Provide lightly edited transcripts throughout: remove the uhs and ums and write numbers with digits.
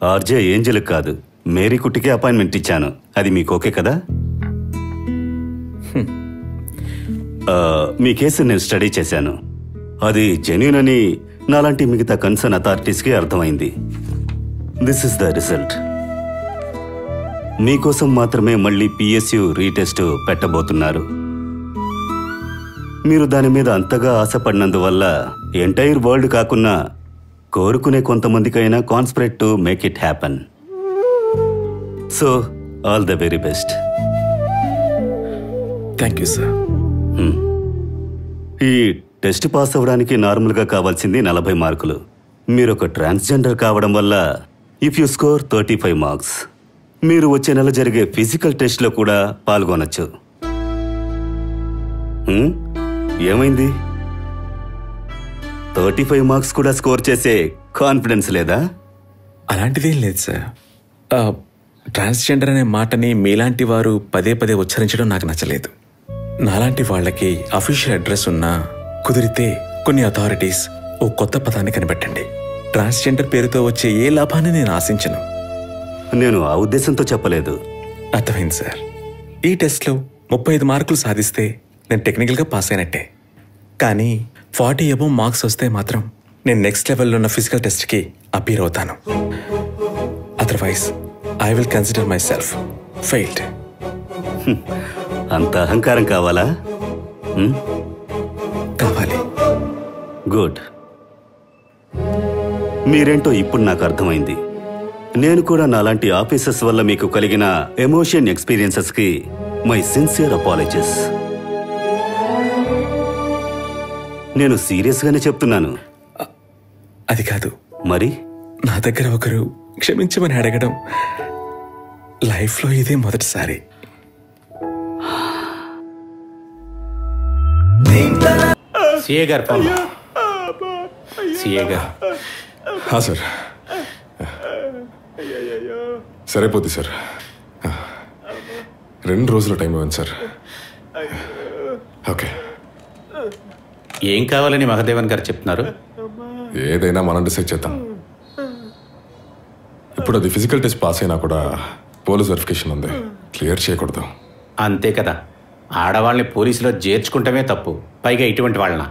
RJ Angel కాదు, Mary కుట్టికే appointment ఇచ్చాను. అది మీకు ఓకే కదా? మీ కేసు నేను స్టడీ చేశాను. అది జెన్యూన్ అని నాలాంటి మిగతా కన్సర్న్ అథారిటీస్కి అర్థమైంది. This is the result. మీకోసం మాత్రమే మళ్ళీ పిఎస్యు రీటెస్ట్ పెట్టబోతున్నారు. మీరు దాని మీద అంతగా ఆశపడినందువల్ల ఎంటైర్ వరల్డ్ కాకున్నా కోరుకునే కొంతమందికైనా conspire to make it happen. So all the very best. Thank you sir. ఈ టెస్ట్ పాస్ అవ్వడానికి నార్మల్గా కావాల్సింది 40 మార్కులు. మీరు ఒక ట్రాన్స్జెండర్ కావడం వల్ల ఇఫ్ యూ స్కోర్ 35 మార్క్స్, మీరు వచ్చే నెల జరిగే ఫిజికల్ టెస్ట్లో కూడా పాల్గొనొచ్చు. ఏమైంది? 35 మార్క్స్ కూడా స్కోర్ చేసే కాన్ఫిడెన్స్ లేదా? అలాంటిదేం లేదు సార్. ట్రాన్స్జెండర్ అనే మాటని మీలాంటి వారు పదే పదే ఉచ్చరించడం నాకు నచ్చలేదు. నాలాంటి వాళ్ళకి అఫీషియల్ అడ్రస్ ఉన్నా కుదిరితే కొన్ని అథారిటీస్ ఓ కొత్త పదాన్ని కనిపెట్టండి. ట్రాన్స్జెండర్ పేరుతో వచ్చే ఏ లాభాన్ని నేను ఆశించను. నేను ఆ ఉద్దేశంతో చెప్పలేదు. అర్థమైంది సార్. ఈ టెస్ట్లో 35 మార్కులు సాధిస్తే నేను టెక్నికల్గా పాస్ అయినట్టే. కానీ 40 అబోవ్ మార్క్స్ వస్తే మాత్రం నేను నెక్స్ట్ లెవెల్లో ఉన్న ఫిజికల్ టెస్ట్కి అపీర్ అవుతాను. Otherwise I will consider my self failed. అంత అహంకారం కావాలా? కావాలి. గుడ్. మీరేంటో ఇప్పుడు నాకు అర్థమైంది. నేను కూడా నాలాంటి ఆఫీసర్స్ వల్ల మీకు కలిగిన ఎమోషన్ ఎక్స్పీరియన్సెస్కి మై సిన్సియర్ అపాలజీస్. నేను సీరియస్గానే చెప్తున్నాను. అది కాదు. మరి నా దగ్గర ఒకరు క్షమించమని అడగడం లైఫ్లో ఇదే మొదటిసారి. సిఏ గారు ఫోన్. సిఏ గారు. సార్, సరిపోద్ది సార్. 2 రోజుల టైం ఇవ్వండి సార్. ఓకే. ఏం కావాలని మహదేవన్ గారు చెప్తున్నారు? ఏదైనా మనం డిసైడ్ చేద్దాం. ఇప్పుడు అది ఫిజికల్ టెస్ట్ పాస్ అయినా కూడా పోలీస్ వెరిఫికేషన్ ఉంది, క్లియర్ చేయకూడదు. అంతే కదా. ఆడవాళ్ళని పోలీసులో చేర్చుకుంటమే తప్పు, పైగా ఇటువంటి వాళ్ళన.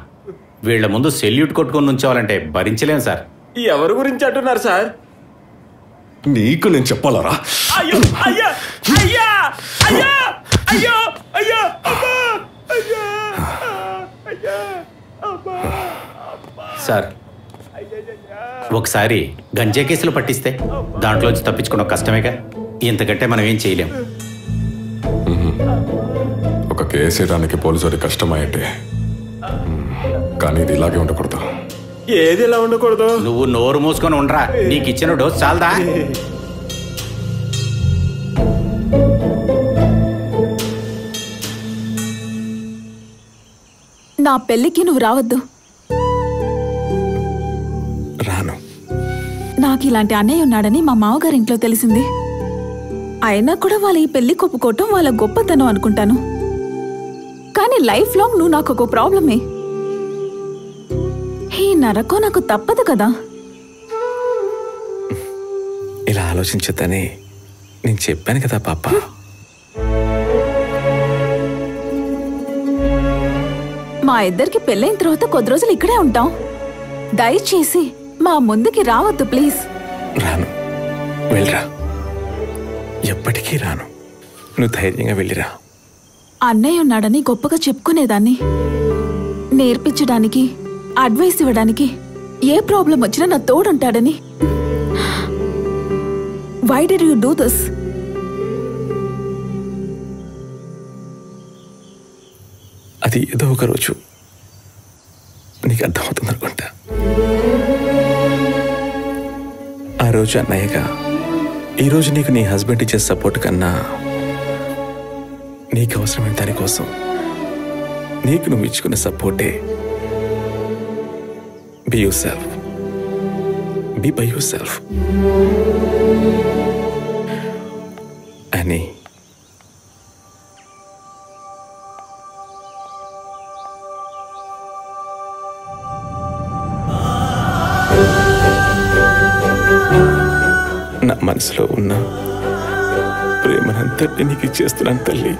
వీళ్ల ముందు సెల్యూట్ కొట్టుకొని ఉంచాలంటే భరించలేం సార్. ఎవరి గురించి అంటున్నారు సార్? నీకు నేను చెప్పాలరా? సార్, ఒకసారి గంజా కేసులు పట్టిస్తే దాంట్లోంచి తప్పించుకోవడం కష్టమేగా. ఇంతకంటే మనం ఏం చేయలేం. ఒక కేసు వేయడానికి పోలీసు వారికి కష్టమయ్యంటే, కానీ ఇది ఇలాగే ఉండకూడదు. ఏది ఇలా ఉండకూడదు? నువ్వు నోరు మూసుకొని ఉండరా. నీకు ఇచ్చిన డోస్ చాలదా? నా పెళ్లికి నువ్వు రావద్దు. రాను. నాకు ఇలాంటి అన్నయ్య ఉన్నాడని మా మామగారి ఇంట్లో తెలిసింది. అయినా కూడా వాళ్ళ ఈ పెళ్లి కొప్పుకోవటం వాళ్ళ గొప్పతనం అనుకుంటాను. కానీ లైఫ్ లాంగ్ నువ్వు నాకు ఒక ప్రాబ్లమే. ఈ నరకం నాకు తప్పదు కదా. ఇలా ఆలోచించొద్దని నేను చెప్పాను కదా పాప. మా ఇద్దరికి పెళ్ళైన తర్వాత కొద్ది రోజులు ఇక్కడే ఉంటాం. దయచేసి మా ముందుకి రావద్దు ప్లీజ్. రాను. వెళ్ళరా. ఎప్పటికీ రాను. నువ్వు ధైర్యంగా వెళ్ళిరా. అన్నయ్య ఉన్నాడని గొప్పగా చెప్పుకునేదాన్ని. నేర్పించడానికి, అడ్వైస్ ఇవ్వడానికి, ఏ ప్రాబ్లం వచ్చినా నా తోడుంటాడని. Why did you do this? అది ఏదో ఒక రోజు నీకు అర్థమవుతుంది అనుకుంటా. ఆ రోజు అన్నయ్యగా ఈరోజు నీకు నీ హస్బెండ్ ఇచ్చే సపోర్ట్ కన్నా నీకు అవసరమైన దానికోసం నీకు నువ్వు ఇచ్చుకున్న సపోర్టే. Be yourself. Be by yourself అని. నా మనసులో ఉన్న ప్రేమనంతటి నీకు ఇచ్చేస్తున్నాను తల్లి.